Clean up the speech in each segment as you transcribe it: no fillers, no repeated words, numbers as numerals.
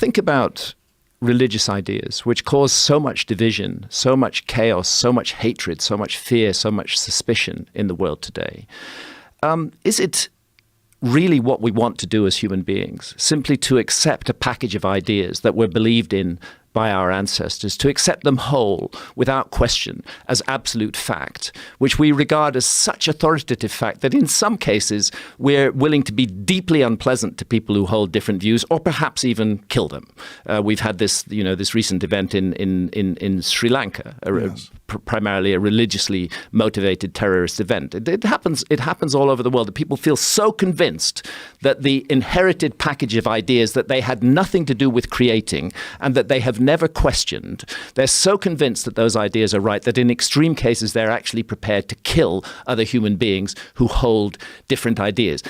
think about religious ideas, which cause so much division, so much chaos, so much hatred, so much fear, so much suspicion in the world today, is it really what we want to do as human beings? Simply to accept a package of ideas that were believed in by our ancestors, to accept them whole, without question, as absolute fact, which we regard as such authoritative fact that in some cases we're willing to be deeply unpleasant to people who hold different views, or perhaps even kill them. We've had this, this recent event in Sri Lanka, yes. Primarily a religiously motivated terrorist event. It happens all over the world that people feel so convinced that the inherited package of ideas that they had nothing to do with creating and that they have never questioned, they're so convinced that those ideas are right that in extreme cases they're actually prepared to kill other human beings who hold different ideas.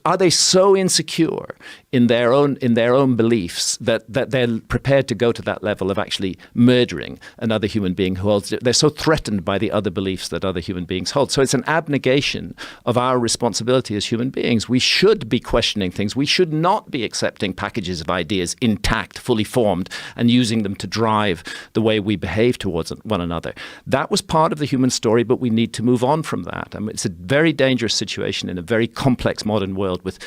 Are they so insecure in their own beliefs that they're prepared to go to that level of actually murdering another human being who holds it? They're so threatened by the other beliefs that other human beings hold. So it's an abnegation of our responsibility as human beings. We should be questioning things. We should not be accepting packages of ideas intact, fully formed, and using them to drive the way we behave towards one another. That was part of the human story, but we need to move on from that. I mean, it's a very dangerous situation in a very complex modern world with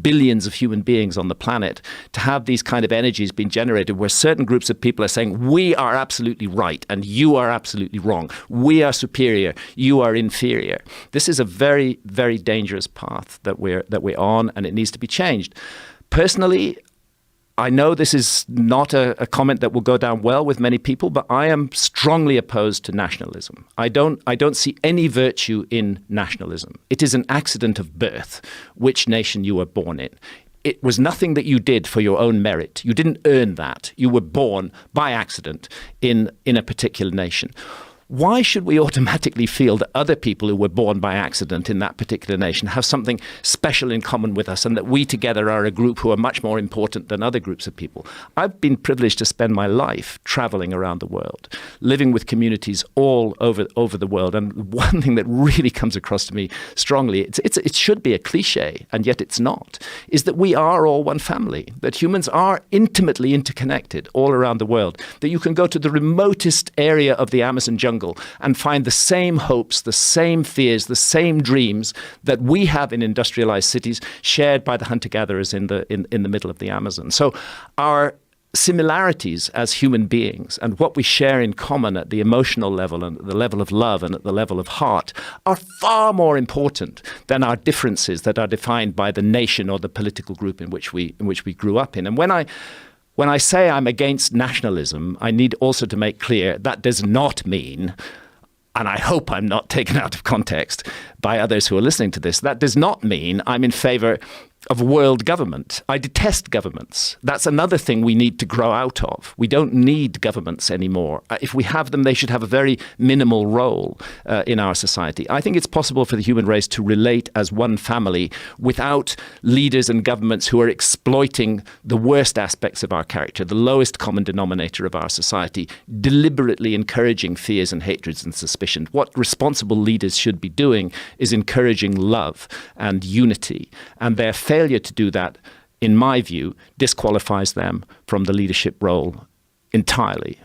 billions of human beings on the planet to have these kind of energies being generated where certain groups of people are saying, we are absolutely right and you are absolutely wrong. We are superior. You are inferior. This is a very, very dangerous path that we're on, and it needs to be changed. Personally, I know this is not a comment that will go down well with many people, but I am strongly opposed to nationalism. I don't see any virtue in nationalism. It is an accident of birth, which nation you were born in. It was nothing that you did for your own merit. You didn't earn that. You were born by accident in a particular nation. Why should we automatically feel that other people who were born by accident in that particular nation have something special in common with us and that we together are a group who are much more important than other groups of people? I've been privileged to spend my life traveling around the world, living with communities all over the world. And one thing that really comes across to me strongly, it should be a cliche, and yet it's not, is that we are all one family, that humans are intimately interconnected all around the world, that you can go to the remotest area of the Amazon jungle and find the same hopes, the same fears, the same dreams that we have in industrialized cities shared by the hunter-gatherers in the middle of the Amazon. So our similarities as human beings and what we share in common at the emotional level and at the level of love and at the level of heart are far more important than our differences that are defined by the nation or the political group in which we grew up in. And when I say I'm against nationalism, I need also to make clear that does not mean, and I hope I'm not taken out of context by others who are listening to this, that does not mean I'm in favor of world government. I detest governments. That's another thing we need to grow out of. We don't need governments anymore. If we have them, they should have a very minimal role in our society. I think it's possible for the human race to relate as one family without leaders and governments who are exploiting the worst aspects of our character, the lowest common denominator of our society, deliberately encouraging fears and hatreds and suspicions. What responsible leaders should be doing is encouraging love and unity, and their failure to do that, in my view, disqualifies them from the leadership role entirely.